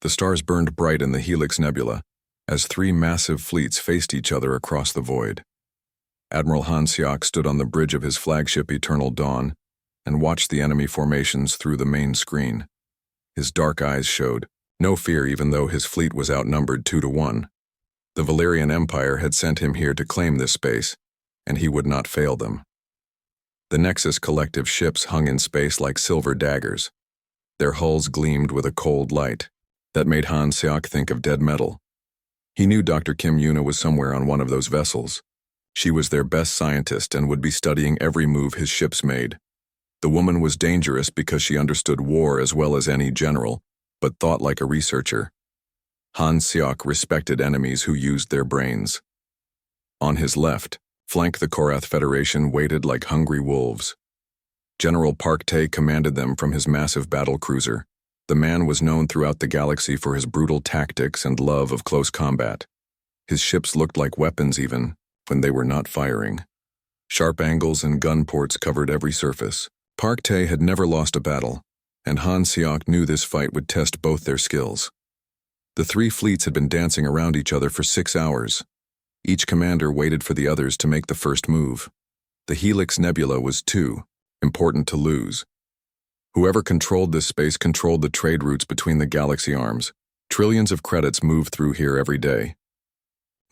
The stars burned bright in the Helix Nebula as three massive fleets faced each other across the void. Admiral Han Siok stood on the bridge of his flagship Eternal Dawn and watched the enemy formations through the main screen. His dark eyes showed no fear even though his fleet was outnumbered 2-1. The Valerian Empire had sent him here to claim this space, and he would not fail them. The Nexus Collective ships hung in space like silver daggers. Their hulls gleamed with a cold light that made Han Siok think of dead metal. He knew Dr. Kim Yuna was somewhere on one of those vessels. She was their best scientist and would be studying every move his ships made. The woman was dangerous because she understood war as well as any general, but thought like a researcher. Han Siok respected enemies who used their brains. On his left flank, the Korath Federation waited like hungry wolves. General Park Tae commanded them from his massive battle cruiser. The man was known throughout the galaxy for his brutal tactics and love of close combat. His ships looked like weapons even when they were not firing. Sharp angles and gun ports covered every surface. Park Tae had never lost a battle, and Han Siok knew this fight would test both their skills. The three fleets had been dancing around each other for 6 hours. Each commander waited for the others to make the first move. The Helix Nebula was too important to lose. Whoever controlled this space controlled the trade routes between the galaxy arms. Trillions of credits moved through here every day.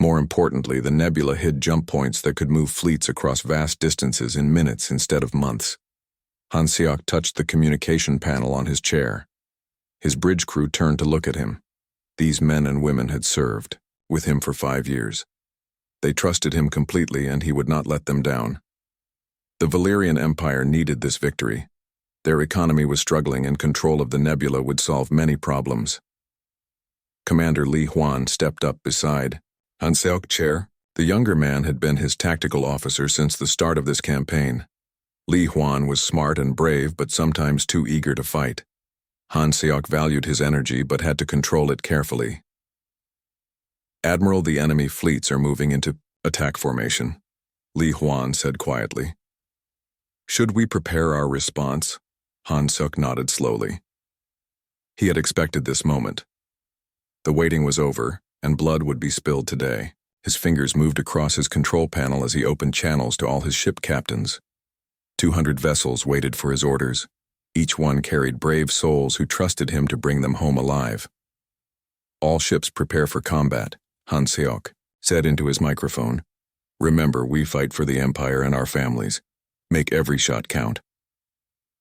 More importantly, the nebula hid jump points that could move fleets across vast distances in minutes instead of months. Han Siok touched the communication panel on his chair. His bridge crew turned to look at him. These men and women had served with him for 5 years. They trusted him completely, and he would not let them down. The Valerian Empire needed this victory. Their economy was struggling, and control of the nebula would solve many problems. Commander Li Huan stepped up beside Han Siok chair. The younger man had been his tactical officer since the start of this campaign. Li Huan was smart and brave, but sometimes too eager to fight. Han Siok valued his energy but had to control it carefully. Admiral, the enemy fleets are moving into attack formation, Li Huan said quietly. Should we prepare our response? Han Siok nodded slowly. He had expected this moment. The waiting was over, and blood would be spilled today. His fingers moved across his control panel as he opened channels to all his ship captains. 200 vessels waited for his orders. Each one carried brave souls who trusted him to bring them home alive. All ships prepare for combat, Han Siok said into his microphone. Remember, we fight for the Empire and our families. Make every shot count.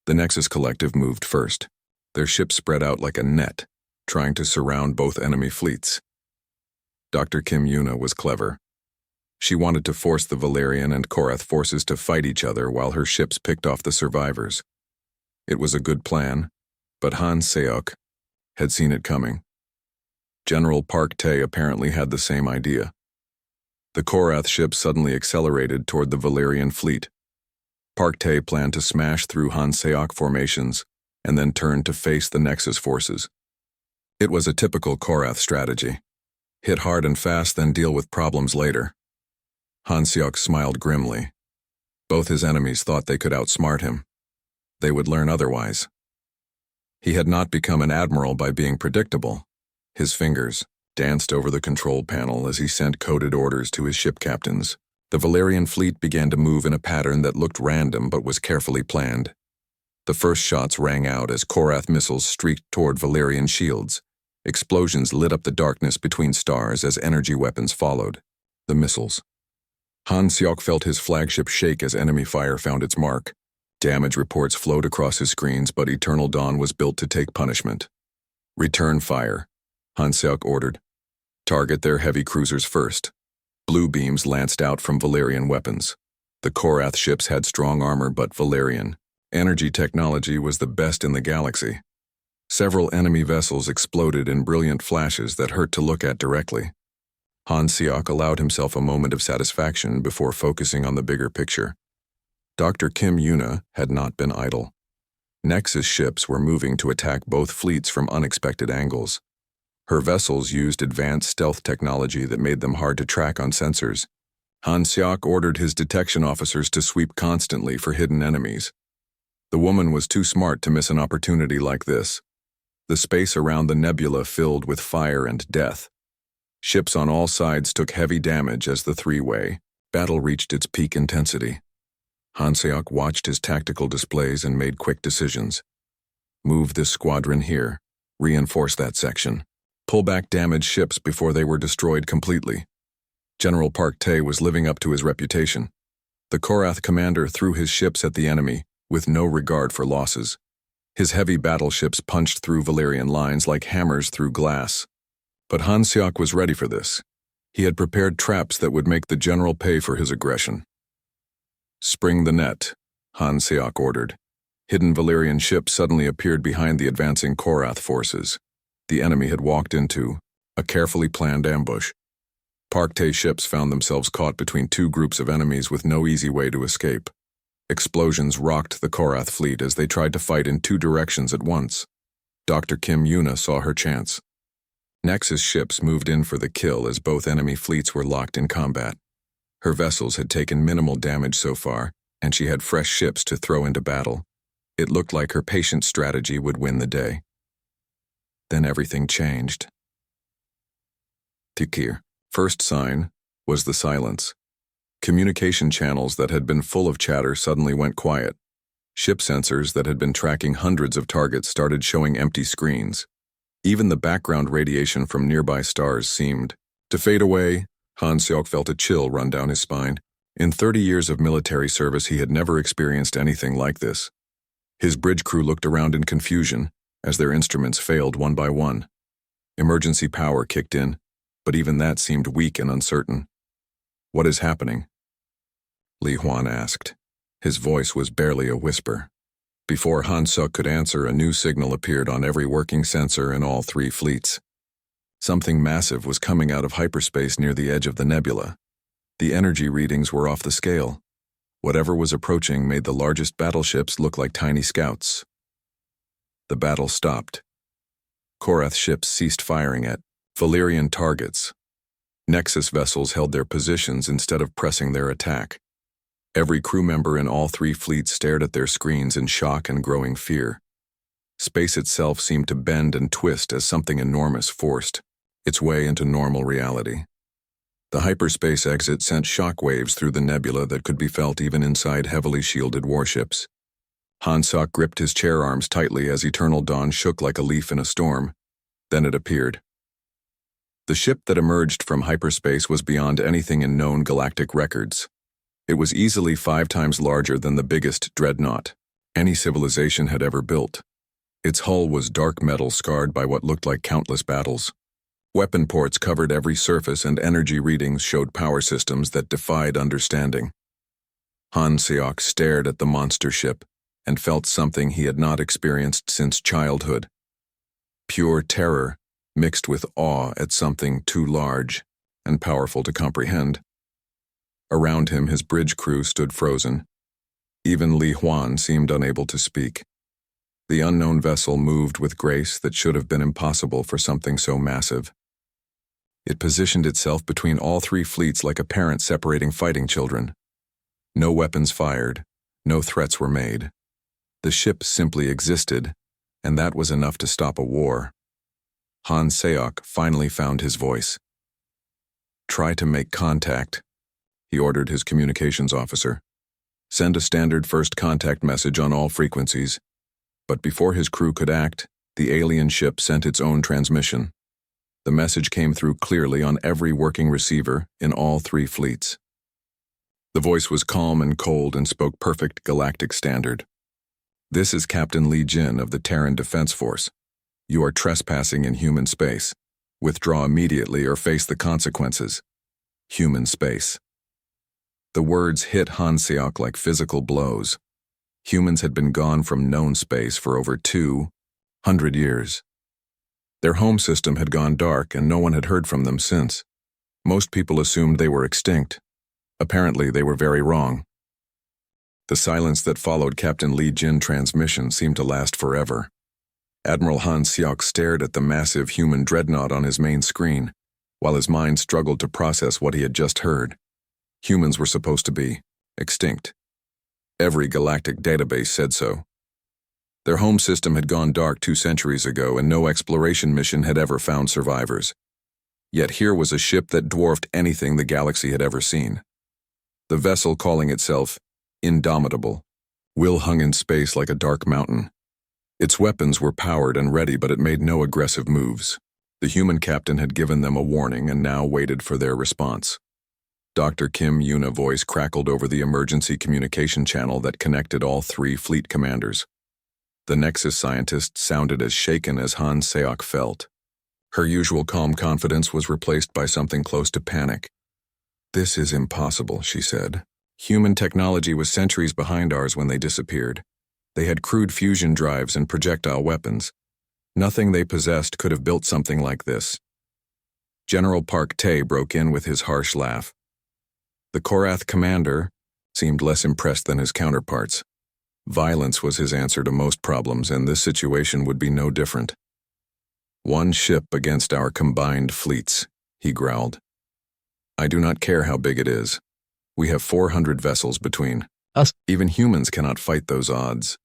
The Nexus Collective moved first. Their ships spread out like a net, trying to surround both enemy fleets. Dr. Kim Yuna was clever. She wanted to force the Valerian and Korath forces to fight each other while her ships picked off the survivors. It was a good plan, but Han Siok had seen it coming. General Park Tae apparently had the same idea. The Korath ships suddenly accelerated toward the Valerian fleet. Park Tae planned to smash through Han Siok formations and then turn to face the Nexus forces. It was a typical Korath strategy. Hit hard and fast, then deal with problems later. Han Siok smiled grimly. Both his enemies thought they could outsmart him. They would learn otherwise. He had not become an admiral by being predictable. His fingers danced over the control panel as he sent coded orders to his ship captains. The Valerian fleet began to move in a pattern that looked random but was carefully planned. The first shots rang out as Korath missiles streaked toward Valerian shields. Explosions lit up the darkness between stars as energy weapons followed. The missiles. Han Siok felt his flagship shake as enemy fire found its mark. Damage reports flowed across his screens, but Eternal Dawn was built to take punishment. Return fire, Han Siok ordered. Target their heavy cruisers first. Blue beams lanced out from Valerian weapons. The Korath ships had strong armor, but Valerian energy technology was the best in the galaxy. Several enemy vessels exploded in brilliant flashes that hurt to look at directly. Han Siok allowed himself a moment of satisfaction before focusing on the bigger picture. Dr. Kim Yuna had not been idle. Nexus ships were moving to attack both fleets from unexpected angles. Her vessels used advanced stealth technology that made them hard to track on sensors. Han Siok ordered his detection officers to sweep constantly for hidden enemies. The woman was too smart to miss an opportunity like this. the space around the nebula filled with fire and death. Ships on all sides took heavy damage as the three-way battle reached its peak intensity. Hanseok watched his tactical displays and made quick decisions. Move this squadron here. Reinforce that section. Pull back damaged ships before they were destroyed completely. General Park Tae was living up to his reputation. The Korath commander threw his ships at the enemy, with no regard for losses. His heavy battleships punched through Valerian lines like hammers through glass. But Hanseok was ready for this. He had prepared traps that would make the general pay for his aggression. Spring the net, Hanseok ordered. Hidden Valerian ships suddenly appeared behind the advancing Korath forces. The enemy had walked into a carefully planned ambush. Park Tae ships found themselves caught between two groups of enemies with no easy way to escape. Explosions rocked the Korath fleet as they tried to fight in two directions at once. Dr. Kim Yuna saw her chance. Nexus ships moved in for the kill as both enemy fleets were locked in combat. Her vessels had taken minimal damage so far, and she had fresh ships to throw into battle. It looked like her patient strategy would win the day. Then everything changed. Tikir. First sign was the silence. Communication channels that had been full of chatter suddenly went quiet. Ship sensors that had been tracking hundreds of targets started showing empty screens. Even the background radiation from nearby stars seemed to fade away. Hanseok felt a chill run down his spine. In 30 years of military service, he had never experienced anything like this. His bridge crew looked around in confusion as their instruments failed one by one. Emergency power kicked in, but even that seemed weak and uncertain. "What is happening?" Li Huan asked. His voice was barely a whisper. Before Hanseok could answer, a new signal appeared on every working sensor in all three fleets. Something massive was coming out of hyperspace near the edge of the nebula. The energy readings were off the scale. Whatever was approaching made the largest battleships look like tiny scouts. The battle stopped. Korath ships ceased firing at Valerian targets. Nexus vessels held their positions instead of pressing their attack. Every crew member in all three fleets stared at their screens in shock and growing fear. Space itself seemed to bend and twist as something enormous forced its way into normal reality. The hyperspace exit sent shockwaves through the nebula that could be felt even inside heavily shielded warships. Hanseok gripped his chair arms tightly as Eternal Dawn shook like a leaf in a storm. Then it appeared. The ship that emerged from hyperspace was beyond anything in known galactic records. It was easily 5 times larger than the biggest Dreadnought any civilization had ever built. Its hull was dark metal scarred by what looked like countless battles. Weapon ports covered every surface and energy readings showed power systems that defied understanding. Hanseok stared at the monster ship and felt something he had not experienced since childhood. Pure terror mixed with awe at something too large and powerful to comprehend. Around him, his bridge crew stood frozen. Even Li Huan seemed unable to speak. The unknown vessel moved with grace that should have been impossible for something so massive. It positioned itself between all three fleets like a parent separating fighting children. No weapons fired, no threats were made. The ship simply existed, and that was enough to stop a war. Hanseok finally found his voice. "Try to make contact," he ordered his communications officer. "Send a standard first contact message on all frequencies." But before his crew could act, the alien ship sent its own transmission. The message came through clearly on every working receiver in all three fleets. The voice was calm and cold and spoke perfect galactic standard. "This is Captain Li Jin of the Terran Defense Force. You are trespassing in human space. Withdraw immediately or face the consequences. Human space." The words hit Hanseok like physical blows. Humans had been gone from known space for over 200 years. Their home system had gone dark and no one had heard from them since. Most people assumed they were extinct. Apparently, they were very wrong. The silence that followed Captain Li Jin's transmission seemed to last forever. Admiral Hanseok stared at the massive human dreadnought on his main screen, while his mind struggled to process what he had just heard. Humans were supposed to be extinct. Every galactic database said so. Their home system had gone dark 2 centuries ago, and no exploration mission had ever found survivors. Yet here was a ship that dwarfed anything the galaxy had ever seen. The vessel, calling itself Indomitable, will hung in space like a dark mountain. Its weapons were powered and ready, but it made no aggressive moves. The human captain had given them a warning and now waited for their response. Dr. Kim Yuna voice crackled over the emergency communication channel that connected all 3 fleet commanders. The Nexus scientist sounded as shaken as Han Seok felt. Her usual calm confidence was replaced by something close to panic. "This is impossible," she said. "Human technology was centuries behind ours when they disappeared. They had crude fusion drives and projectile weapons. Nothing they possessed could have built something like this." General Park Tae broke in with his harsh laugh. The Korath commander seemed less impressed than his counterparts. Violence was his answer to most problems, and this situation would be no different. "One ship against our combined fleets," he growled. "I do not care how big it is. We have 400 vessels between us. Even humans cannot fight those odds."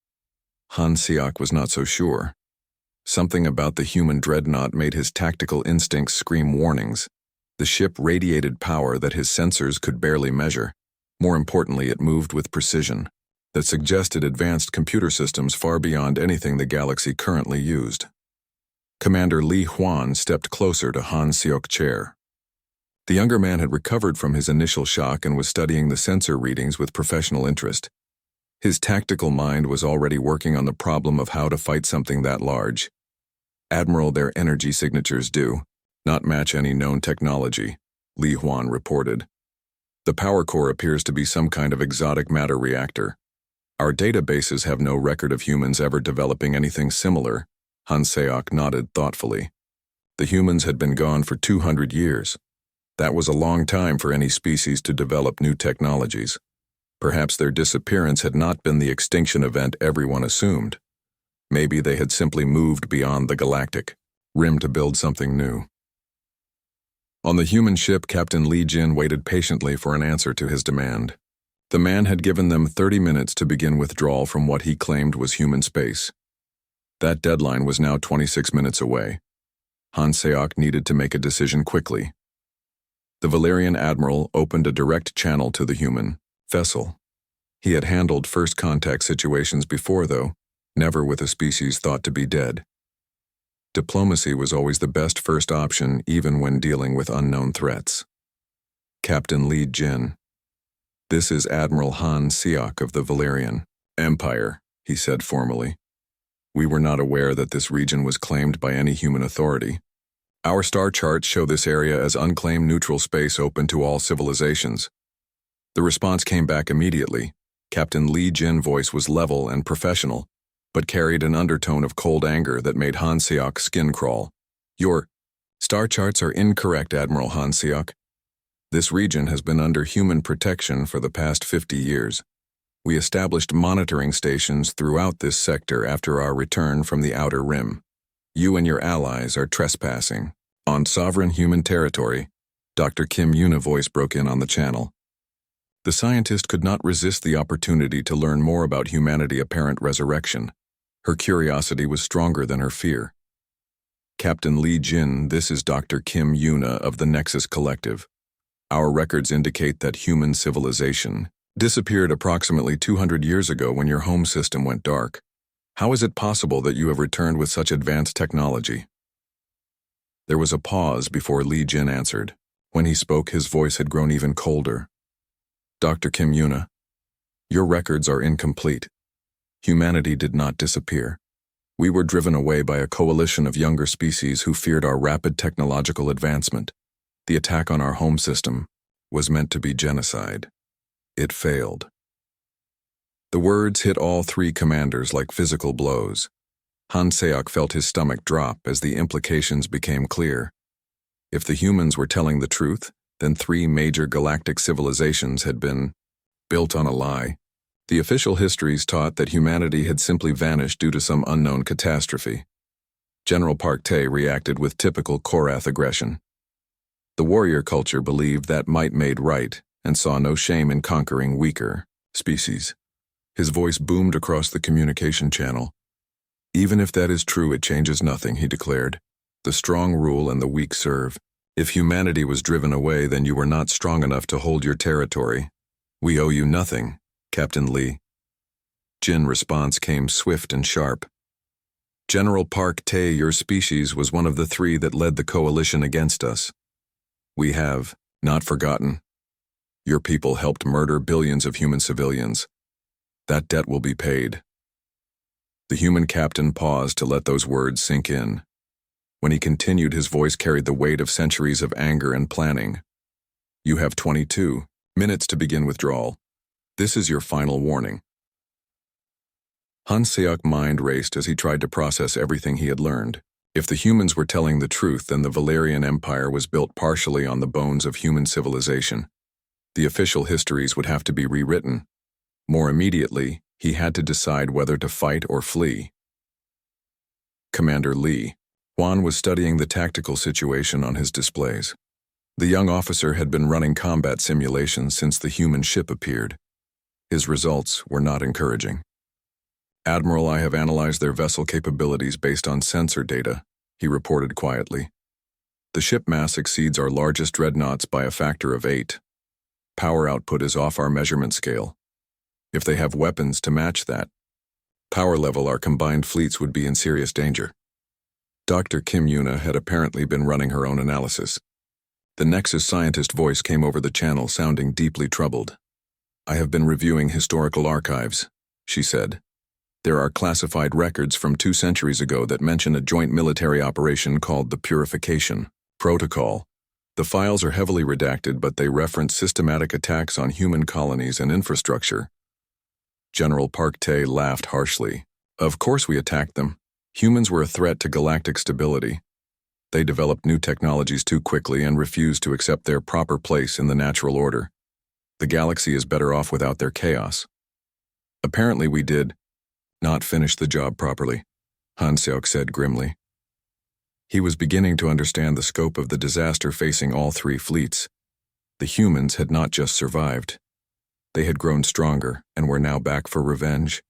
Han Seok was not so sure. Something about the human Dreadnought made his tactical instincts scream warnings. The ship radiated power that his sensors could barely measure. More importantly, it moved with precision that suggested advanced computer systems far beyond anything the galaxy currently used. Commander Li Huan stepped closer to Han Seok's chair. The younger man had recovered from his initial shock and was studying the sensor readings with professional interest. His tactical mind was already working on the problem of how to fight something that large. "Admiral, their energy signatures do not match any known technology," Li Huan reported. "The power core appears to be some kind of exotic matter reactor. Our databases have no record of humans ever developing anything similar." Han Seok nodded thoughtfully. "The humans had been gone for 200 years. That was a long time for any species to develop new technologies. Perhaps their disappearance had not been the extinction event everyone assumed. Maybe they had simply moved beyond the galactic rim to build something new." On the human ship, Captain Li Jin waited patiently for an answer to his demand. The man had given them 30 minutes to begin withdrawal from what he claimed was human space. That deadline was now 26 minutes away. Han Seok needed to make a decision quickly. The Valerian admiral opened a direct channel to the human vessel. He had handled first contact situations before, though, never with a species thought to be dead. Diplomacy was always the best first option, even when dealing with unknown threats. "Captain Li Jin, this is Admiral Han Seok of the Valerian Empire," he said formally. "We were not aware that this region was claimed by any human authority. Our star charts show this area as unclaimed neutral space open to all civilizations." The response came back immediately. Captain Li Jin's voice was level and professional, but carried an undertone of cold anger that made Han Seok's skin crawl. "Your star charts are incorrect, Admiral Han Seok. This region has been under human protection for the past 50 years. We established monitoring stations throughout this sector after our return from the Outer Rim. You and your allies are trespassing on sovereign human territory." Dr. Kim Yuna voice broke in on the channel. The scientist could not resist the opportunity to learn more about humanity's apparent resurrection. Her curiosity was stronger than her fear. "Captain Li Jin, this is Dr. Kim Yuna of the Nexus Collective. Our records indicate that human civilization disappeared approximately 200 years ago when your home system went dark. How is it possible that you have returned with such advanced technology?" There was a pause before Li Jin answered. When he spoke, his voice had grown even colder. "Dr. Kim Yuna, your records are incomplete. Humanity did not disappear. We were driven away by a coalition of younger species who feared our rapid technological advancement. The attack on our home system was meant to be genocide. It failed." The words hit all 3 commanders like physical blows. Han Seok felt his stomach drop as the implications became clear. If the humans were telling the truth, then 3 major galactic civilizations had been built on a lie. The official histories taught that humanity had simply vanished due to some unknown catastrophe. General Park Tae reacted with typical Korath aggression. The warrior culture believed that might made right and saw no shame in conquering weaker species. His voice boomed across the communication channel. Even if that is true, it changes nothing, he declared. The strong rule and the weak serve. If humanity was driven away, then you were not strong enough to hold your territory. We owe you nothing, Captain Lee. Jin's response came swift and sharp. General Park Tae, your species was one of the 3 that led the coalition against us. We have not forgotten. Your people helped murder billions of human civilians. That debt will be paid. The human captain paused to let those words sink in. When he continued, his voice carried the weight of centuries of anger and planning. You have 22 minutes to begin withdrawal. This is your final warning. Han Seok's mind raced as he tried to process everything he had learned. If the humans were telling the truth, then the Valerian Empire was built partially on the bones of human civilization. The official histories would have to be rewritten. More immediately, he had to decide whether to fight or flee. Commander Lee. Juan was studying the tactical situation on his displays. The young officer had been running combat simulations since the human ship appeared. His results were not encouraging. Admiral, I have analyzed their vessel capabilities based on sensor data, he reported quietly. The ship mass exceeds our largest dreadnoughts by a factor of 8. Power output is off our measurement scale. If they have weapons to match that power level, our combined fleets would be in serious danger. Dr. Kim Yuna had apparently been running her own analysis. The Nexus scientist voice came over the channel, sounding deeply troubled. I have been reviewing historical archives, she said. There are classified records from 2 centuries ago that mention a joint military operation called the Purification Protocol. The files are heavily redacted, but they reference systematic attacks on human colonies and infrastructure. General Park Tae laughed harshly. Of course we attacked them. Humans were a threat to galactic stability. They developed new technologies too quickly and refused to accept their proper place in the natural order. The galaxy is better off without their chaos. Apparently we did not finish the job properly, Han Seok said grimly. He was beginning to understand the scope of the disaster facing all 3 fleets. The humans had not just survived. They had grown stronger and were now back for revenge.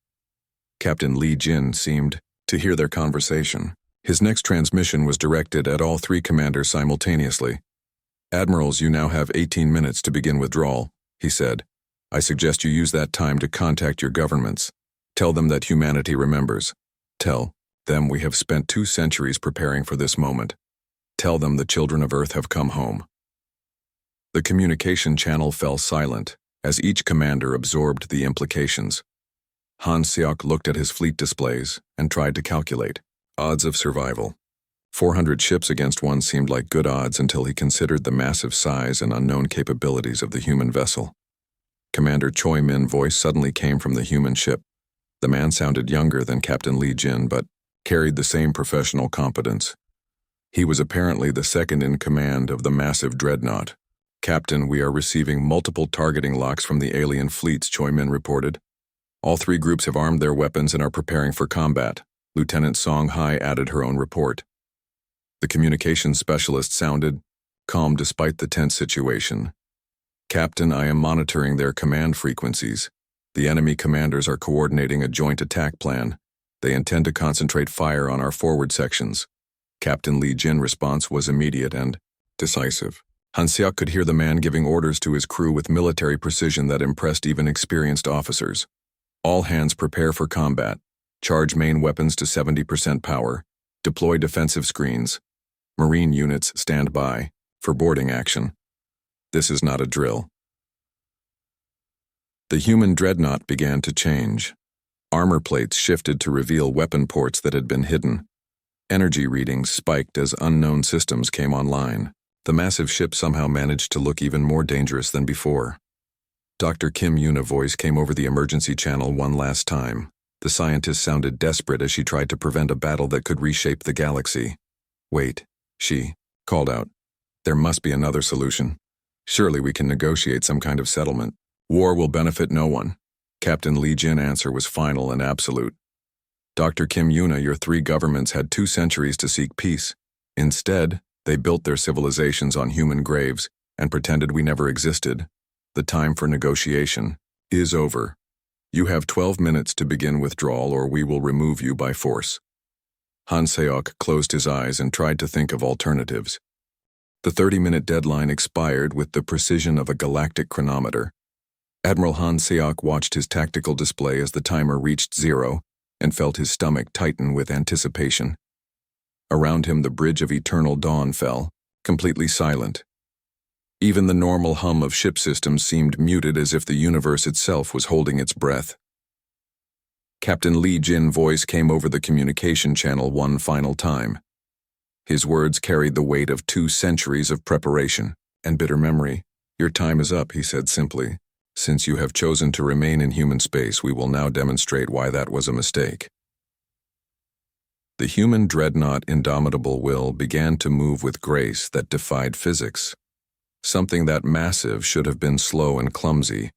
Captain Lee Jin seemed to hear their conversation. His next transmission was directed at all 3 commanders simultaneously. Admirals, you now have 18 minutes to begin withdrawal, he said. I suggest you use that time to contact your governments. Tell them that humanity remembers. Tell them we have spent 2 centuries preparing for this moment. Tell them the children of Earth have come home. The communication channel fell silent as each commander absorbed the implications. Han Seok looked at his fleet displays and tried to calculate odds of survival. 400 ships against 1 seemed like good odds until he considered the massive size and unknown capabilities of the human vessel. Commander Choi Min's voice suddenly came from the human ship. The man sounded younger than Captain Lee Jin, but carried the same professional competence. He was apparently the second in command of the massive Dreadnought. Captain, we are receiving multiple targeting locks from the alien fleets, Choi Min reported. All 3 groups have armed their weapons and are preparing for combat. Lieutenant Song Hai added her own report. The communications specialist sounded calm despite the tense situation. Captain, I am monitoring their command frequencies. The enemy commanders are coordinating a joint attack plan. They intend to concentrate fire on our forward sections. Captain Lee Jin's response was immediate and decisive. Han Seok could hear the man giving orders to his crew with military precision that impressed even experienced officers. All hands prepare for combat. Charge main weapons to 70% power. Deploy defensive screens. Marine units stand by for boarding action. This is not a drill. The human dreadnought began to change. Armor plates shifted to reveal weapon ports that had been hidden. Energy readings spiked as unknown systems came online. The massive ship somehow managed to look even more dangerous than before. Dr. Kim Yuna's voice came over the emergency channel one last time. The scientist sounded desperate as she tried to prevent a battle that could reshape the galaxy. Wait, she called out. There must be another solution. Surely we can negotiate some kind of settlement. War will benefit no one. Captain Lee Jin's answer was final and absolute. Dr. Kim Yuna, your 3 governments had 2 centuries to seek peace. Instead, they built their civilizations on human graves and pretended we never existed. The time for negotiation is over. You have 12 minutes to begin withdrawal or we will remove you by force. Han Seok closed his eyes and tried to think of alternatives. The 30-minute deadline expired with the precision of a galactic chronometer. Admiral Han Seok watched his tactical display as the timer reached 0 and felt his stomach tighten with anticipation. Around him, the bridge of eternal dawn fell, completely silent. Even the normal hum of ship systems seemed muted, as if the universe itself was holding its breath. Captain Li Jin's voice came over the communication channel one final time. His words carried the weight of 2 centuries of preparation and bitter memory. "Your time is up," he said simply. "Since you have chosen to remain in human space, we will now demonstrate why that was a mistake." The human dreadnought Indomitable Will began to move with grace that defied physics. Something that massive should have been slow and clumsy,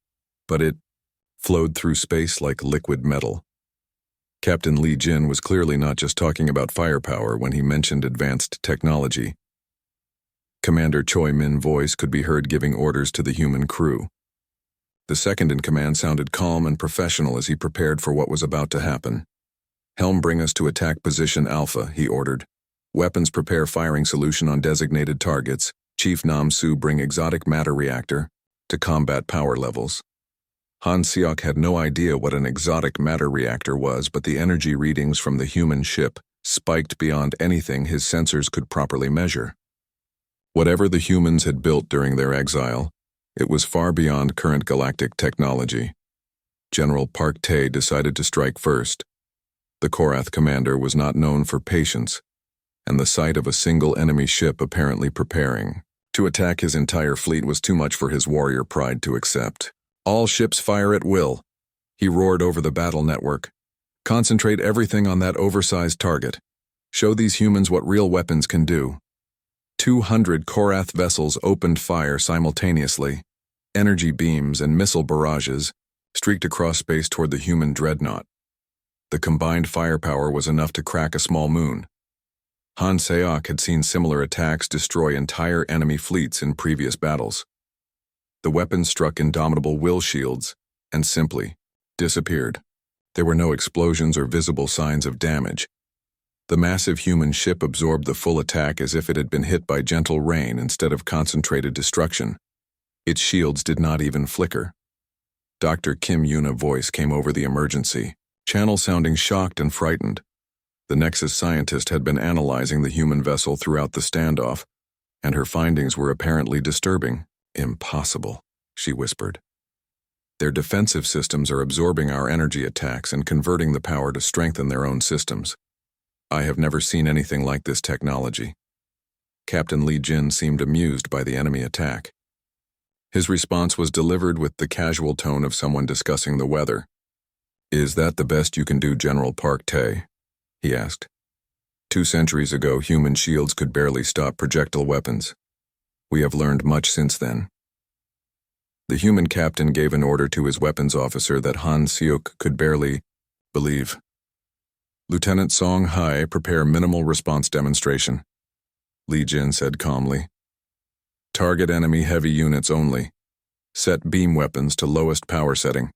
but it flowed through space like liquid metal. Captain Li Jin was clearly not just talking about firepower when he mentioned advanced technology. Commander Choi Min's voice could be heard giving orders to the human crew. The second-in-command sounded calm and professional as he prepared for what was about to happen. "Helm, bring us to attack position Alpha," he ordered. "Weapons, prepare firing solution on designated targets. Chief Nam Su, bring exotic matter reactor to combat power levels." Han Seok had no idea what an exotic matter reactor was, but the energy readings from the human ship spiked beyond anything his sensors could properly measure. Whatever the humans had built during their exile, it was far beyond current galactic technology. General Park Tae decided to strike first. The Korath commander was not known for patience, and the sight of a single enemy ship apparently preparing to attack his entire fleet was too much for his warrior pride to accept. "All ships fire at will," he roared over the battle network. "Concentrate everything on that oversized target. Show these humans what real weapons can do." 200 Korath vessels opened fire simultaneously. Energy beams and missile barrages streaked across space toward the human dreadnought. The combined firepower was enough to crack a small moon. Han Seok had seen similar attacks destroy entire enemy fleets in previous battles. The weapons struck Indomitable Will shields and simply disappeared. There were no explosions or visible signs of damage. The massive human ship absorbed the full attack as if it had been hit by gentle rain instead of concentrated destruction. Its shields did not even flicker. Dr. Kim Yuna voice came over the emergency channel, sounding shocked and frightened. The Nexus scientist had been analyzing the human vessel throughout the standoff, and her findings were apparently disturbing. "Impossible," she whispered. "Their defensive systems are absorbing our energy attacks and converting the power to strengthen their own systems. I have never seen anything like this technology." Captain Li Jin seemed amused by the enemy attack. His response was delivered with the casual tone of someone discussing the weather. "Is that the best you can do, General Park Tae?" he asked. 2 centuries ago, human shields could barely stop projectile weapons. We have learned much since then. The human captain gave an order to his weapons officer that Han Seok could barely believe. "Lieutenant Song Hai, prepare minimal response demonstration," Li Jin said calmly. "Target enemy heavy units only. Set beam weapons to lowest power setting."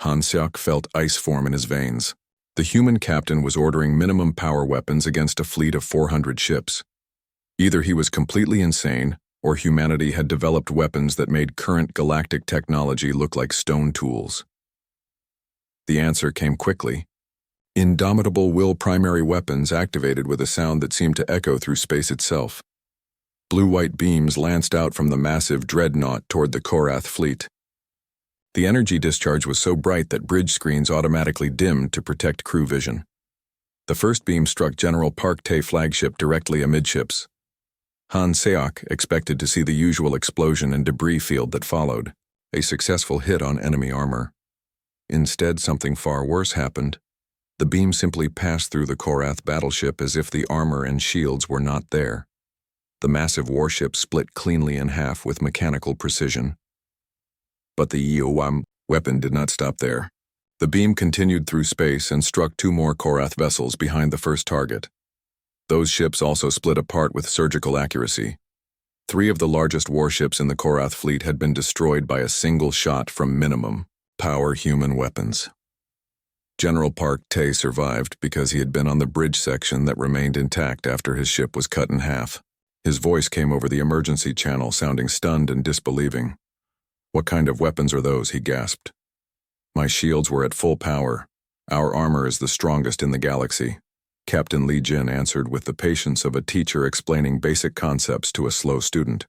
Han Seok felt ice form in his veins. The human captain was ordering minimum power weapons against a fleet of 400 ships. Either he was completely insane, or humanity had developed weapons that made current galactic technology look like stone tools. The answer came quickly. Indomitable Will primary weapons activated with a sound that seemed to echo through space itself. Blue-white beams lanced out from the massive dreadnought toward the Korath fleet. The energy discharge was so bright that bridge screens automatically dimmed to protect crew vision. The first beam struck General Park Tae flagship directly amidships. Han Seok expected to see the usual explosion and debris field that followed, a successful hit on enemy armor. Instead, something far worse happened. The beam simply passed through the Korath battleship as if the armor and shields were not there. The massive warship split cleanly in half with mechanical precision. But the EOM weapon did not stop there. The beam continued through space and struck 2 more Korath vessels behind the first target. Those ships also split apart with surgical accuracy. 3 of the largest warships in the Korath fleet had been destroyed by a single shot from minimum power human weapons. General Park Tay survived because he had been on the bridge section that remained intact after his ship was cut in half. His voice came over the emergency channel, sounding stunned and disbelieving. "What kind of weapons are those?" he gasped. "My shields were at full power. Our armor is the strongest in the galaxy," Captain Li Jin answered with the patience of a teacher explaining basic concepts to a slow student.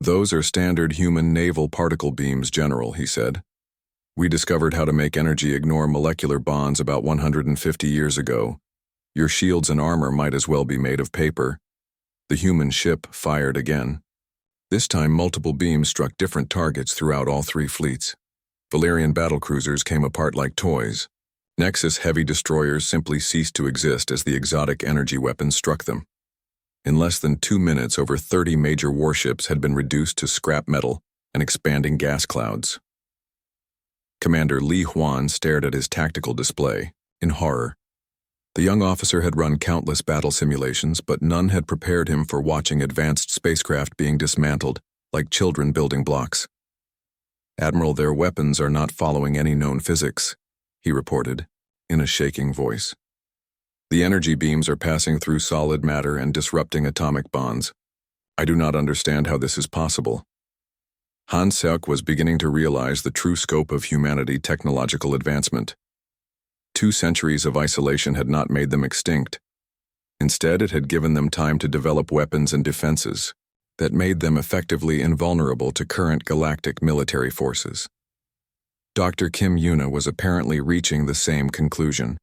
"Those are standard human naval particle beams, General," he said. "We discovered how to make energy ignore molecular bonds about 150 years ago. Your shields and armor might as well be made of paper." The human ship fired again. This time multiple beams struck different targets throughout all three fleets. Valerian battlecruisers came apart like toys. Nexus heavy destroyers simply ceased to exist as the exotic energy weapons struck them. In less than 2 minutes, over 30 major warships had been reduced to scrap metal and expanding gas clouds. Commander Li Huan stared at his tactical display, in horror. The young officer had run countless battle simulations, but none had prepared him for watching advanced spacecraft being dismantled, like children building blocks. "Admiral, their weapons are not following any known physics," he reported, in a shaking voice. "The energy beams are passing through solid matter and disrupting atomic bonds. I do not understand how this is possible." Han Seok was beginning to realize the true scope of humanity technological advancement. 2 centuries of isolation had not made them extinct. Instead, it had given them time to develop weapons and defenses that made them effectively invulnerable to current galactic military forces. Dr. Kim Yuna was apparently reaching the same conclusion.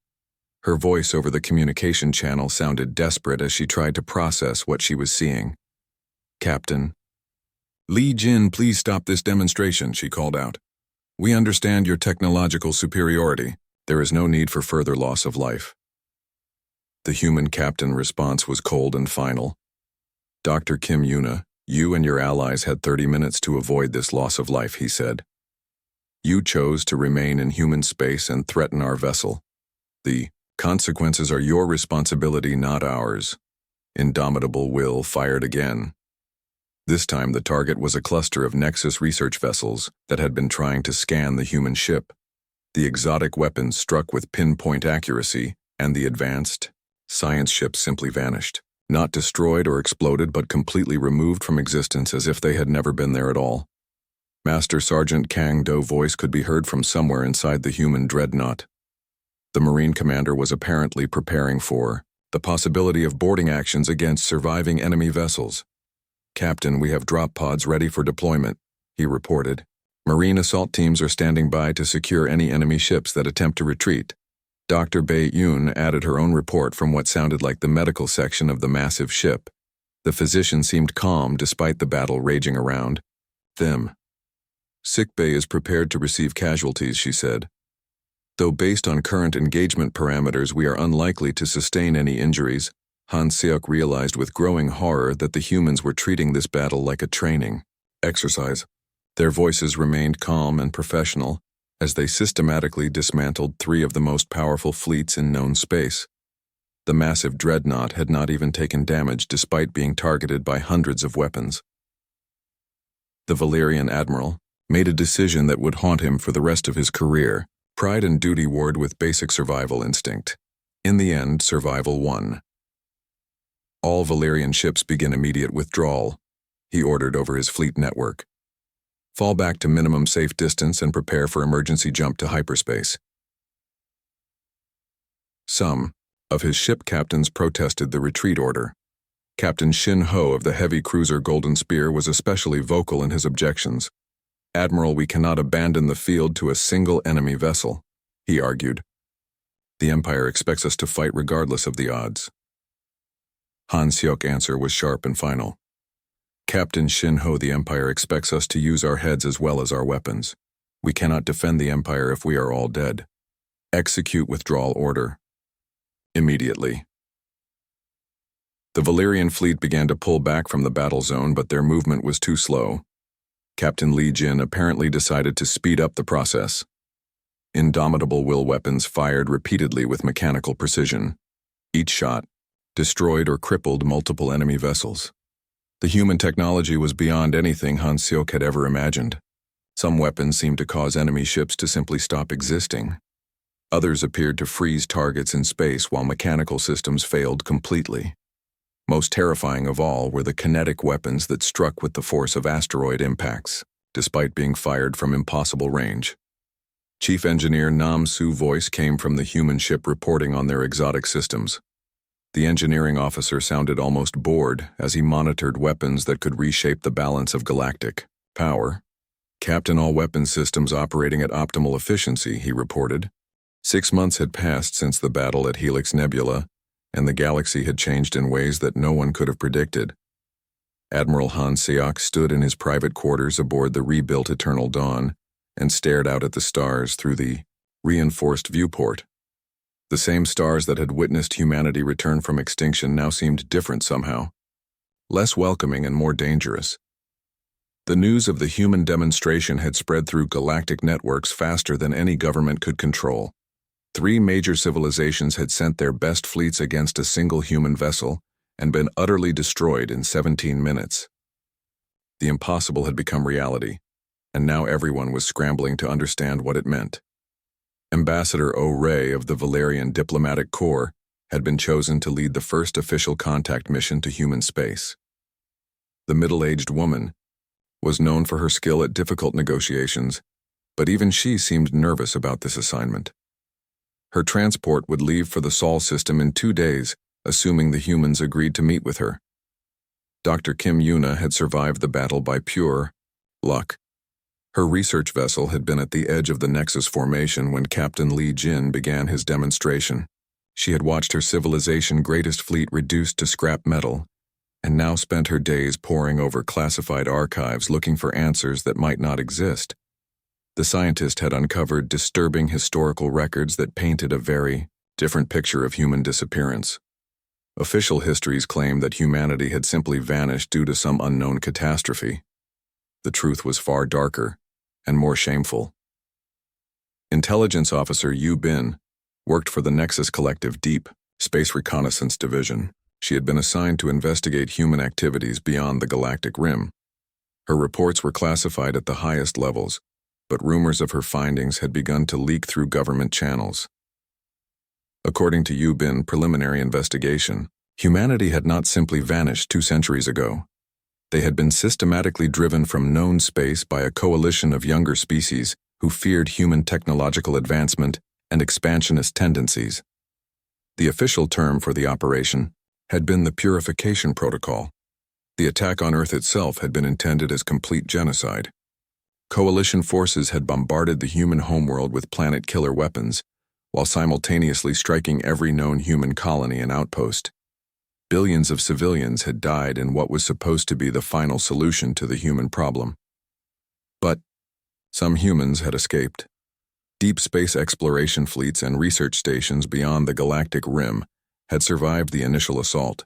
Her voice over the communication channel sounded desperate as she tried to process what she was seeing. "Captain." "Li Jin, please stop this demonstration," she called out. "We understand your technological superiority. There is no need for further loss of life." The human captain response was cold and final. "Dr. Kim Yuna, you and your allies had 30 minutes to avoid this loss of life," he said. "You chose to remain in human space and threaten our vessel. The consequences are your responsibility, not ours." Indomitable Will fired again. This time the target was a cluster of Nexus research vessels that had been trying to scan the human ship. The exotic weapons struck with pinpoint accuracy, and the advanced science ship simply vanished. Not destroyed or exploded, but completely removed from existence as if they had never been there at all. Master Sergeant Kang Do's voice could be heard from somewhere inside the human Dreadnought. The Marine commander was apparently preparing for the possibility of boarding actions against surviving enemy vessels. "Captain, we have drop pods ready for deployment," he reported. "Marine assault teams are standing by to secure any enemy ships that attempt to retreat." Dr. Bei Yun added her own report from what sounded like the medical section of the massive ship. The physician seemed calm despite the battle raging around them. "Sickbay is prepared to receive casualties," she said. "Though based on current engagement parameters, we are unlikely to sustain any injuries." Han Seok realized with growing horror that the humans were treating this battle like a training exercise. Their voices remained calm and professional as they systematically dismantled 3 of the most powerful fleets in known space. The massive Dreadnought had not even taken damage despite being targeted by hundreds of weapons. The Valerian admiral made a decision that would haunt him for the rest of his career. Pride and duty warred with basic survival instinct. In the end, survival won. "All Valerian ships begin immediate withdrawal," he ordered over his fleet network. "Fall back to minimum safe distance and prepare for emergency jump to hyperspace." Some of his ship captains protested the retreat order. Captain Shin Ho of the heavy cruiser Golden Spear was especially vocal in his objections. "Admiral, we cannot abandon the field to a single enemy vessel," he argued. "The Empire expects us to fight regardless of the odds." Han Seok's answer was sharp and final. "Captain Shin Ho, the Empire expects us to use our heads as well as our weapons. We cannot defend the Empire if we are all dead. Execute withdrawal order. Immediately." The Valerian fleet began to pull back from the battle zone, but their movement was too slow. Captain Li Jin apparently decided to speed up the process. Indomitable Will weapons fired repeatedly with mechanical precision. Each shot destroyed or crippled multiple enemy vessels. The human technology was beyond anything Han Seok had ever imagined. Some weapons seemed to cause enemy ships to simply stop existing. Others appeared to freeze targets in space while mechanical systems failed completely. Most terrifying of all were the kinetic weapons that struck with the force of asteroid impacts, despite being fired from impossible range. Chief Engineer Nam Su's voice came from the human ship reporting on their exotic systems. The engineering officer sounded almost bored as he monitored weapons that could reshape the balance of galactic power. "Captain, all weapon systems operating at optimal efficiency," he reported. 6 months had passed since the battle at Helix Nebula, and the galaxy had changed in ways that no one could have predicted. Admiral Han Siok stood in his private quarters aboard the rebuilt Eternal Dawn and stared out at the stars through the reinforced viewport. The same stars that had witnessed humanity return from extinction now seemed different somehow, less welcoming and more dangerous. The news of the human demonstration had spread through galactic networks faster than any government could control. 3 major civilizations had sent their best fleets against a single human vessel and been utterly destroyed in 17 minutes. The impossible had become reality, and now everyone was scrambling to understand what it meant. Ambassador O'Ray of the Valerian Diplomatic Corps had been chosen to lead the first official contact mission to human space. The middle-aged woman was known for her skill at difficult negotiations, but even she seemed nervous about this assignment. Her transport would leave for the Sol system in 2 days, assuming the humans agreed to meet with her. Dr. Kim Yuna had survived the battle by pure luck. Her research vessel had been at the edge of the Nexus formation when Captain Li Jin began his demonstration. She had watched her civilization greatest fleet reduced to scrap metal, and now spent her days poring over classified archives looking for answers that might not exist. The scientist had uncovered disturbing historical records that painted a very different picture of human disappearance. Official histories claimed that humanity had simply vanished due to some unknown catastrophe. The truth was far darker and more shameful. Intelligence Officer Yu Bin worked for the Nexus Collective Deep Space Reconnaissance Division. She had been assigned to investigate human activities beyond the galactic rim. Her reports were classified at the highest levels, but rumors of her findings had begun to leak through government channels. According to Yu Bin's preliminary investigation, humanity had not simply vanished 2 centuries ago. They had been systematically driven from known space by a coalition of younger species who feared human technological advancement and expansionist tendencies. The official term for the operation had been the Purification Protocol. The attack on Earth itself had been intended as complete genocide. Coalition forces had bombarded the human homeworld with planet-killer weapons, while simultaneously striking every known human colony and outpost. Billions of civilians had died in what was supposed to be the final solution to the human problem. But some humans had escaped. Deep space exploration fleets and research stations beyond the galactic rim had survived the initial assault.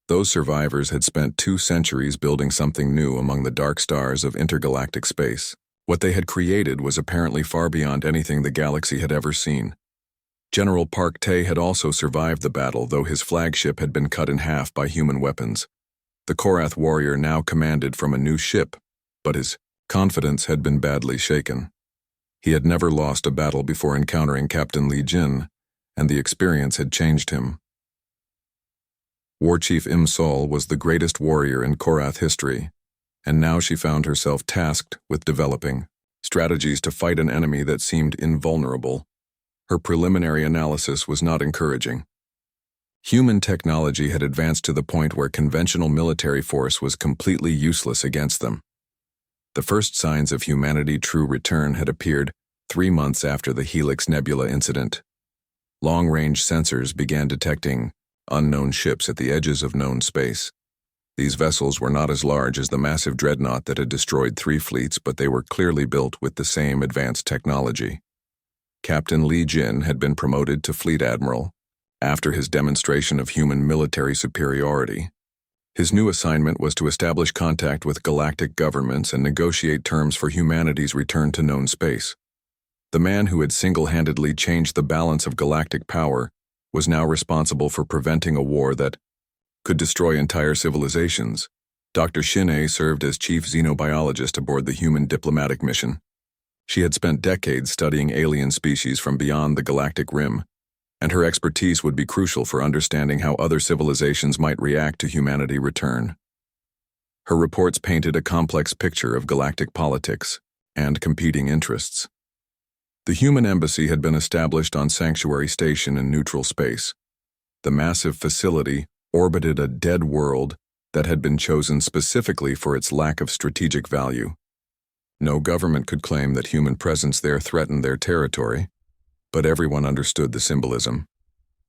Those survivors had spent 2 centuries building something new among the dark stars of intergalactic space. What they had created was apparently far beyond anything the galaxy had ever seen. General Park Tae had also survived the battle, though his flagship had been cut in half by human weapons. The Korath warrior now commanded from a new ship, but his confidence had been badly shaken. He had never lost a battle before encountering Captain Li Jin, and the experience had changed him. War Chief Im Sol was the greatest warrior in Korath history, and now she found herself tasked with developing strategies to fight an enemy that seemed invulnerable. Her preliminary analysis was not encouraging. Human technology had advanced to the point where conventional military force was completely useless against them. The first signs of humanity's true return had appeared 3 months after the Helix Nebula incident. Long-range sensors began detecting unknown ships at the edges of known space. These vessels were not as large as the massive Dreadnought that had destroyed 3 fleets, but they were clearly built with the same advanced technology. Captain Li Jin had been promoted to Fleet Admiral after his demonstration of human military superiority. His new assignment was to establish contact with galactic governments and negotiate terms for humanity's return to known space. The man who had single-handedly changed the balance of galactic power was now responsible for preventing a war that could destroy entire civilizations. Dr. Shin served as chief xenobiologist aboard the human diplomatic mission. She had spent decades studying alien species from beyond the galactic rim, and her expertise would be crucial for understanding how other civilizations might react to humanity's return. Her reports painted a complex picture of galactic politics and competing interests. The human embassy had been established on Sanctuary Station in neutral space. The massive facility orbited a dead world that had been chosen specifically for its lack of strategic value. No government could claim that human presence there threatened their territory, but everyone understood the symbolism.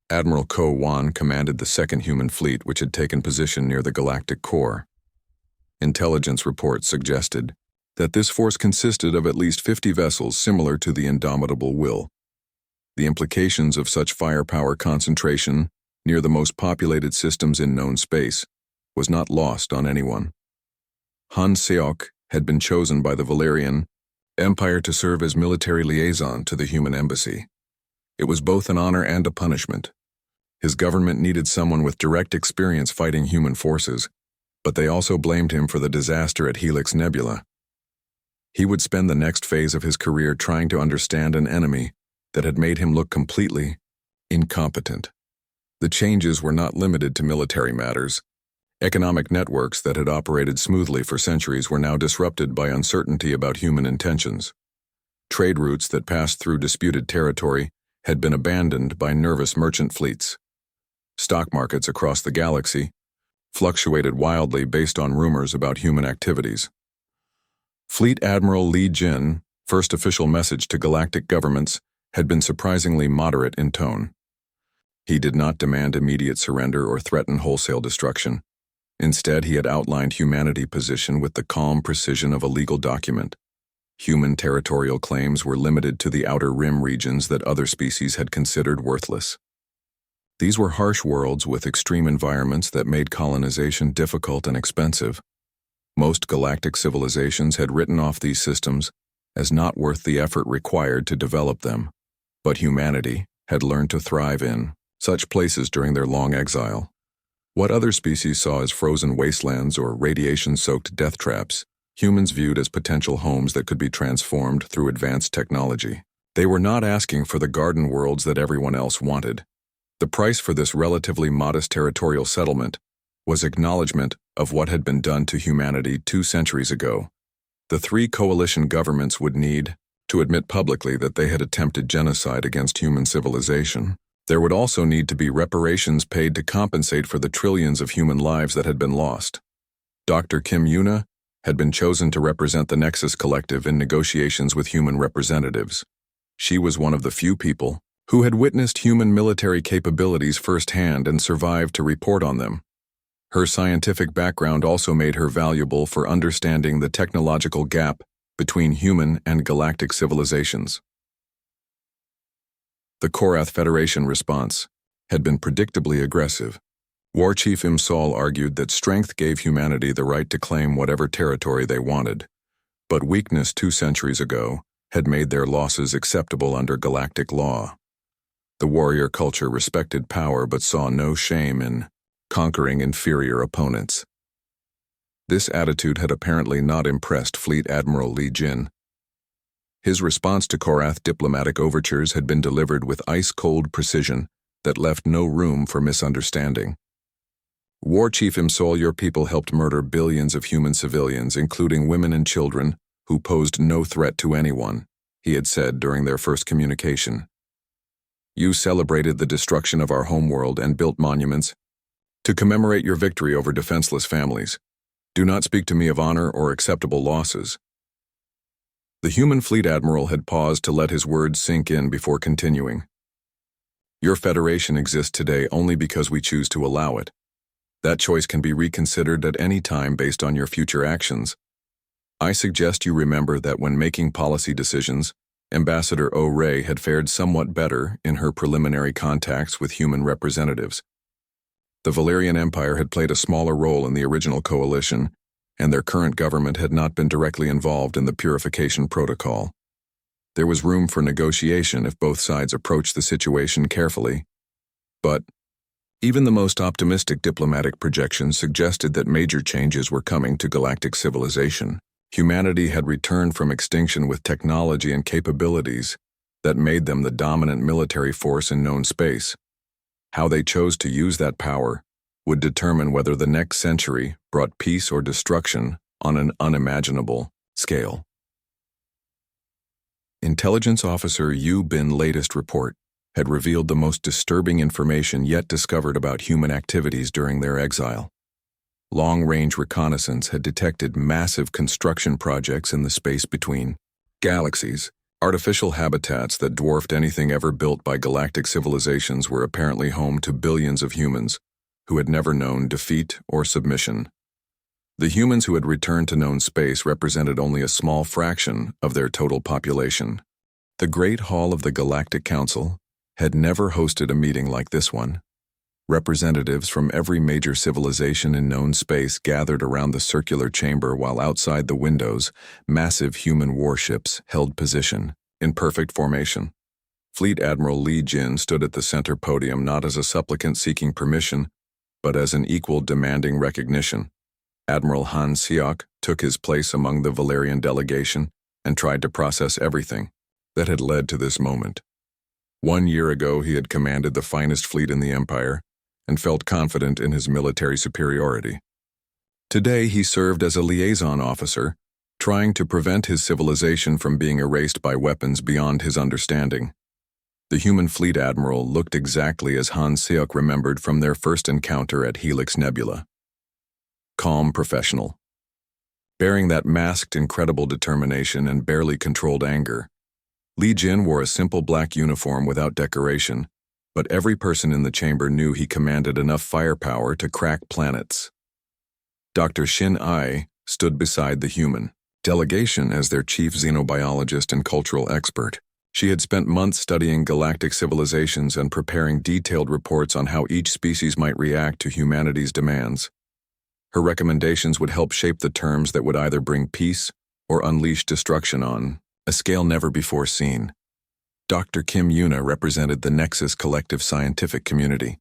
Admiral Ko Wan commanded the second human fleet, which had taken position near the galactic core. Intelligence reports suggested that this force consisted of at least 50 vessels similar to the Indomitable Will. The implications of such firepower concentration near the most populated systems in known space was not lost on anyone. Han Seok had been chosen by the Valerian Empire to serve as military liaison to the human embassy. It was both an honor and a punishment. His government needed someone with direct experience fighting human forces, but they also blamed him for the disaster at Helix Nebula. He would spend the next phase of his career trying to understand an enemy that had made him look completely incompetent. The changes were not limited to military matters. Economic networks that had operated smoothly for centuries were now disrupted by uncertainty about human intentions. Trade routes that passed through disputed territory had been abandoned by nervous merchant fleets. Stock markets across the galaxy fluctuated wildly based on rumors about human activities. Fleet Admiral Li Jin, first official message to galactic governments, had been surprisingly moderate in tone. He did not demand immediate surrender or threaten wholesale destruction. Instead, he had outlined humanity's position with the calm precision of a legal document. Human territorial claims were limited to the outer rim regions that other species had considered worthless. These were harsh worlds with extreme environments that made colonization difficult and expensive. Most galactic civilizations had written off these systems as not worth the effort required to develop them, but humanity had learned to thrive in such places during their long exile. What other species saw as frozen wastelands or radiation-soaked death traps, humans viewed as potential homes that could be transformed through advanced technology. They were not asking for the garden worlds that everyone else wanted. The price for this relatively modest territorial settlement was acknowledgement of what had been done to humanity 2 centuries ago. The 3 coalition governments would need to admit publicly that they had attempted genocide against human civilization. There would also need to be reparations paid to compensate for the trillions of human lives that had been lost. Dr. Kim Yuna had been chosen to represent the Nexus Collective in negotiations with human representatives. She was one of the few people who had witnessed human military capabilities firsthand and survived to report on them. Her scientific background also made her valuable for understanding the technological gap between human and galactic civilizations. The Korath Federation response had been predictably aggressive. War Chief Imsal argued that strength gave humanity the right to claim whatever territory they wanted, but weakness 2 centuries ago had made their losses acceptable under galactic law. The warrior culture respected power but saw no shame in conquering inferior opponents. This attitude had apparently not impressed Fleet Admiral Li Jin. His response to Korath diplomatic overtures had been delivered with ice-cold precision that left no room for misunderstanding. War Chief Imsal, your people helped murder billions of human civilians, including women and children, who posed no threat to anyone, he had said during their first communication. You celebrated the destruction of our homeworld and built monuments to commemorate your victory over defenseless families. Do not speak to me of honor or acceptable losses. The human fleet admiral had paused to let his words sink in before continuing. Your federation exists today only because we choose to allow it. That choice can be reconsidered at any time based on your future actions. I suggest you remember that when making policy decisions, Ambassador O'Ray had fared somewhat better in her preliminary contacts with human representatives. The Valerian Empire had played a smaller role in the original coalition, and their current government had not been directly involved in the purification protocol. There was room for negotiation if both sides approached the situation carefully. But even the most optimistic diplomatic projections suggested that major changes were coming to galactic civilization. Humanity had returned from extinction with technology and capabilities that made them the dominant military force in known space. How they chose to use that power would determine whether the next century brought peace or destruction on an unimaginable scale. Intelligence Officer Yu Bin's latest report had revealed the most disturbing information yet discovered about human activities during their exile. Long-range reconnaissance had detected massive construction projects in the space between galaxies. Artificial habitats that dwarfed anything ever built by galactic civilizations were apparently home to billions of humans who had never known defeat or submission. The humans who had returned to known space represented only a small fraction of their total population. The Great Hall of the Galactic Council had never hosted a meeting like this one. Representatives from every major civilization in known space gathered around the circular chamber while outside the windows, massive human warships held position, in perfect formation. Fleet Admiral Li Jin stood at the center podium not as a supplicant seeking permission, but as an equal demanding recognition. Admiral Han Siok took his place among the Valerian delegation and tried to process everything that had led to this moment. 1 year ago, he had commanded the finest fleet in the Empire and felt confident in his military superiority. Today, he served as a liaison officer, trying to prevent his civilization from being erased by weapons beyond his understanding. The human fleet admiral looked exactly as Han Siok remembered from their first encounter at Helix Nebula. Calm professional. Bearing that masked incredible determination and barely controlled anger, Li Jin wore a simple black uniform without decoration, but every person in the chamber knew he commanded enough firepower to crack planets. Dr. Shin Ai stood beside the human delegation as their chief xenobiologist and cultural expert. She had spent months studying galactic civilizations and preparing detailed reports on how each species might react to humanity's demands. Her recommendations would help shape the terms that would either bring peace or unleash destruction on a scale never before seen. Dr. Kim Yuna represented the Nexus collective scientific community.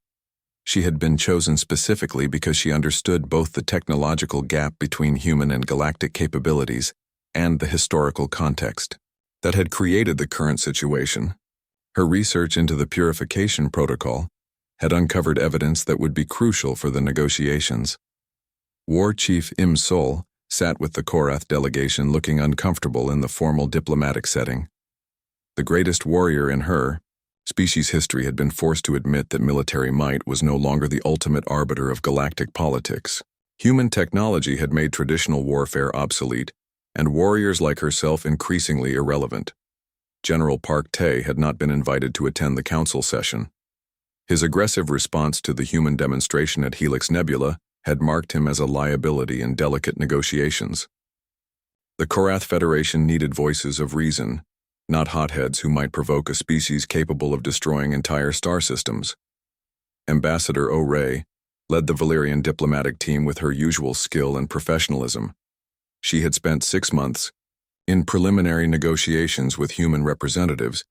She had been chosen specifically because she understood both the technological gap between human and galactic capabilities and the historical context that had created the current situation. Her research into the purification protocol had uncovered evidence that would be crucial for the negotiations. War Chief Im Sol sat with the Korath delegation looking uncomfortable in the formal diplomatic setting. The greatest warrior in her species history had been forced to admit that military might was no longer the ultimate arbiter of galactic politics. Human technology had made traditional warfare obsolete, and warriors like herself increasingly irrelevant. General Park Tae had not been invited to attend the council session. His aggressive response to the human demonstration at Helix Nebula had marked him as a liability in delicate negotiations. The Korath Federation needed voices of reason, not hotheads who might provoke a species capable of destroying entire star systems. Ambassador O'Ray led the Valerian diplomatic team with her usual skill and professionalism. She had spent 6 months in preliminary negotiations with human representatives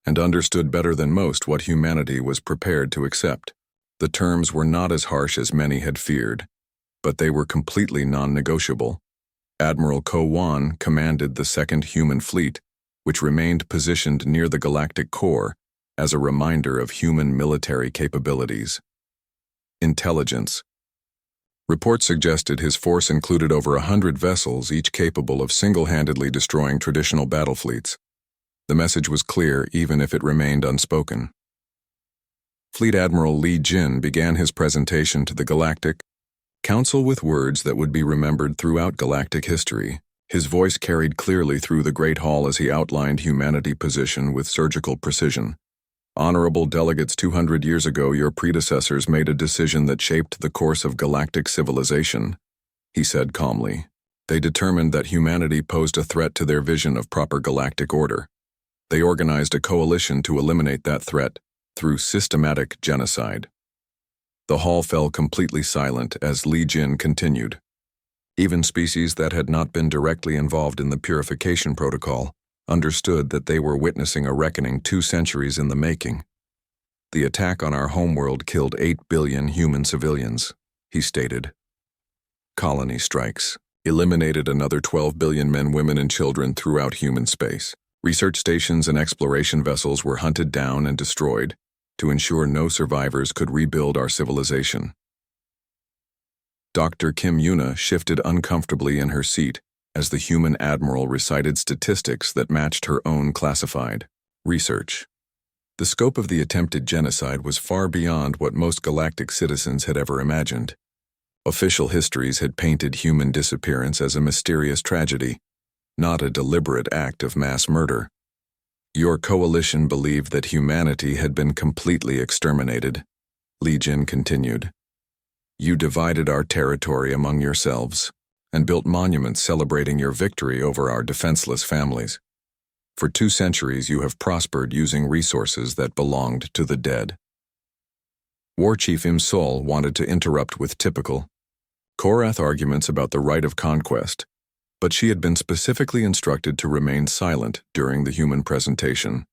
and understood better than most what humanity was prepared to accept. The terms were not as harsh as many had feared, but they were completely non-negotiable. Admiral Ko Wan commanded the Second Human Fleet, which remained positioned near the galactic core as a reminder of human military capabilities. Intelligence. Reports suggested his force included over 100 vessels, each capable of single-handedly destroying traditional battle fleets. The message was clear, even if it remained unspoken. Fleet Admiral Li Jin began his presentation to the Galactic Council with words that would be remembered throughout galactic history. His voice carried clearly through the Great Hall as he outlined humanity's position with surgical precision. Honorable delegates, 200 years ago, your predecessors made a decision that shaped the course of galactic civilization, he said calmly. They determined that humanity posed a threat to their vision of proper galactic order. They organized a coalition to eliminate that threat through systematic genocide. The hall fell completely silent as Li Jin continued. Even species that had not been directly involved in the purification protocol understood that they were witnessing a reckoning 2 centuries in the making. The attack on our homeworld killed 8 billion human civilians, he stated. Colony strikes. eliminated another 12 billion men, women, and children throughout human space. Research stations and exploration vessels were hunted down and destroyed to ensure no survivors could rebuild our civilization. Dr. Kim Yuna shifted uncomfortably in her seat as the human admiral recited statistics that matched her own classified research. The scope of the attempted genocide was far beyond what most galactic citizens had ever imagined. Official histories had painted human disappearance as a mysterious tragedy, not a deliberate act of mass murder. Your coalition believed that humanity had been completely exterminated, Li Jin continued. You divided our territory among yourselves and built monuments celebrating your victory over our defenseless families. For 2 centuries you have prospered using resources that belonged to the dead. War Chief Im Sol wanted to interrupt with typical Korath arguments about the right of conquest, but she had been specifically instructed to remain silent during the human presentation.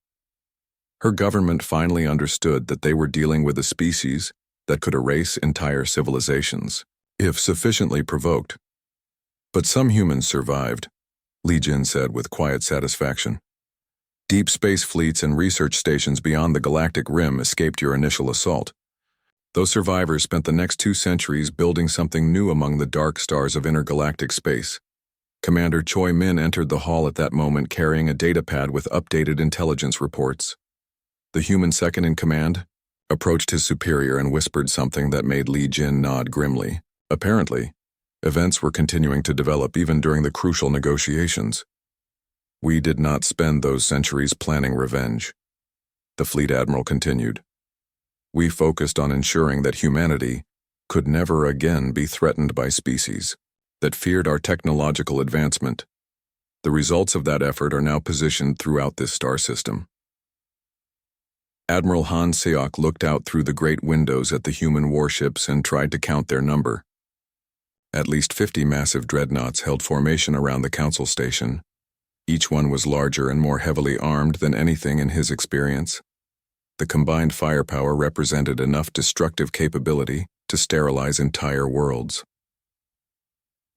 Her government finally understood that they were dealing with a species that could erase entire civilizations, if sufficiently provoked. But some humans survived, Li Jin said with quiet satisfaction. Deep space fleets and research stations beyond the galactic rim escaped your initial assault. Those survivors spent the next 2 centuries building something new among the dark stars of intergalactic space. Commander Choi Min entered the hall at that moment carrying a datapad with updated intelligence reports. The human second in command approached his superior and whispered something that made Li Jin nod grimly. Apparently, events were continuing to develop even during the crucial negotiations. We did not spend those centuries planning revenge, the fleet admiral continued. We focused on ensuring that humanity could never again be threatened by species that feared our technological advancement. The results of that effort are now positioned throughout this star system. Admiral Han Seok looked out through the great windows at the human warships and tried to count their number. At least 50 massive dreadnoughts held formation around the council station. Each one was larger and more heavily armed than anything in his experience. The combined firepower represented enough destructive capability to sterilize entire worlds.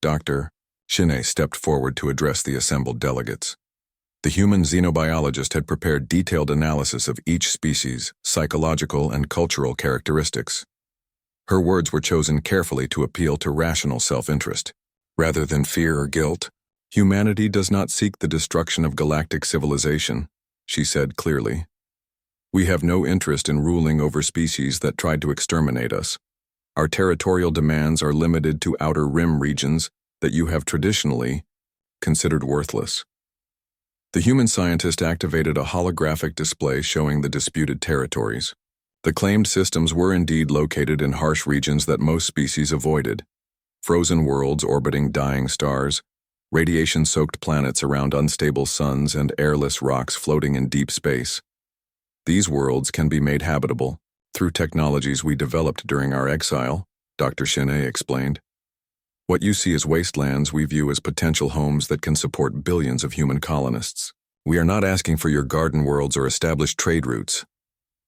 Dr. Shinnei stepped forward to address the assembled delegates. The human xenobiologist had prepared detailed analysis of each species' psychological and cultural characteristics. Her words were chosen carefully to appeal to rational self-interest. Rather than fear or guilt, humanity does not seek the destruction of galactic civilization, she said clearly. We have no interest in ruling over species that tried to exterminate us. Our territorial demands are limited to outer rim regions that you have traditionally considered worthless. The human scientist activated a holographic display showing the disputed territories. The claimed systems were indeed located in harsh regions that most species avoided. Frozen worlds orbiting dying stars, radiation-soaked planets around unstable suns, and airless rocks floating in deep space. These worlds can be made habitable through technologies we developed during our exile, Dr. Shinnei explained. What you see as wastelands we view as potential homes that can support billions of human colonists. We are not asking for your garden worlds or established trade routes.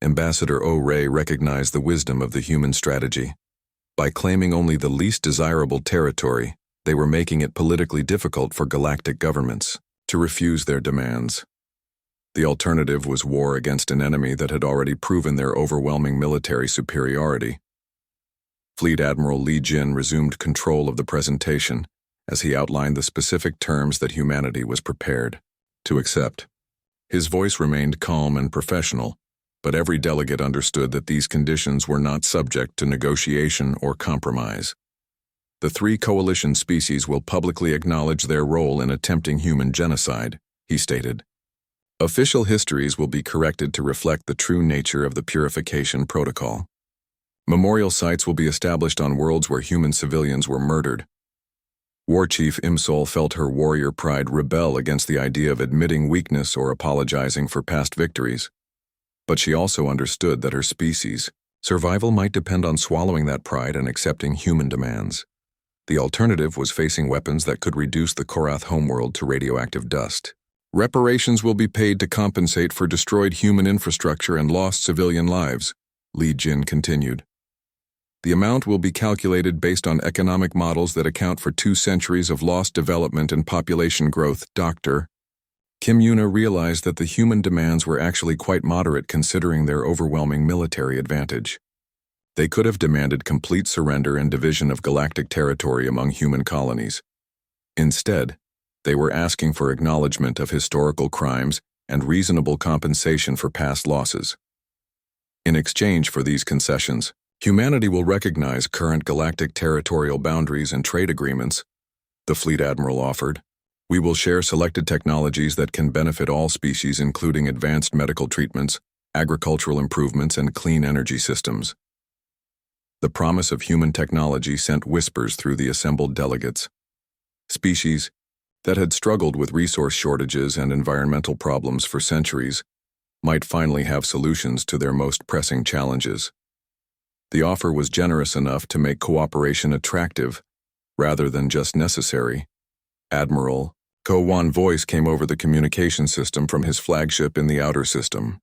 Ambassador O-Ray recognized the wisdom of the human strategy. By claiming only the least desirable territory, they were making it politically difficult for galactic governments to refuse their demands. The alternative was war against an enemy that had already proven their overwhelming military superiority. Fleet Admiral Li Jin resumed control of the presentation as he outlined the specific terms that humanity was prepared to accept. His voice remained calm and professional, but every delegate understood that these conditions were not subject to negotiation or compromise. The 3 coalition species will publicly acknowledge their role in attempting human genocide, he stated. Official histories will be corrected to reflect the true nature of the purification protocol. Memorial sites will be established on worlds where human civilians were murdered. War Chief Im Sol felt her warrior pride rebel against the idea of admitting weakness or apologizing for past victories. But she also understood that her species' survival might depend on swallowing that pride and accepting human demands. The alternative was facing weapons that could reduce the Korath homeworld to radioactive dust. Reparations will be paid to compensate for destroyed human infrastructure and lost civilian lives, Li Jin continued. The amount will be calculated based on economic models that account for 2 centuries of lost development and population growth, Dr. Kim Yuna realized that the human demands were actually quite moderate considering their overwhelming military advantage. They could have demanded complete surrender and division of galactic territory among human colonies. Instead, they were asking for acknowledgement of historical crimes and reasonable compensation for past losses. In exchange for these concessions, humanity will recognize current galactic territorial boundaries and trade agreements, the Fleet Admiral offered. We will share selected technologies that can benefit all species, including advanced medical treatments, agricultural improvements, and clean energy systems. The promise of human technology sent whispers through the assembled delegates. Species that had struggled with resource shortages and environmental problems for centuries might finally have solutions to their most pressing challenges. The offer was generous enough to make cooperation attractive, rather than just necessary. Admiral Ko Wan's voice came over the communication system from his flagship in the outer system.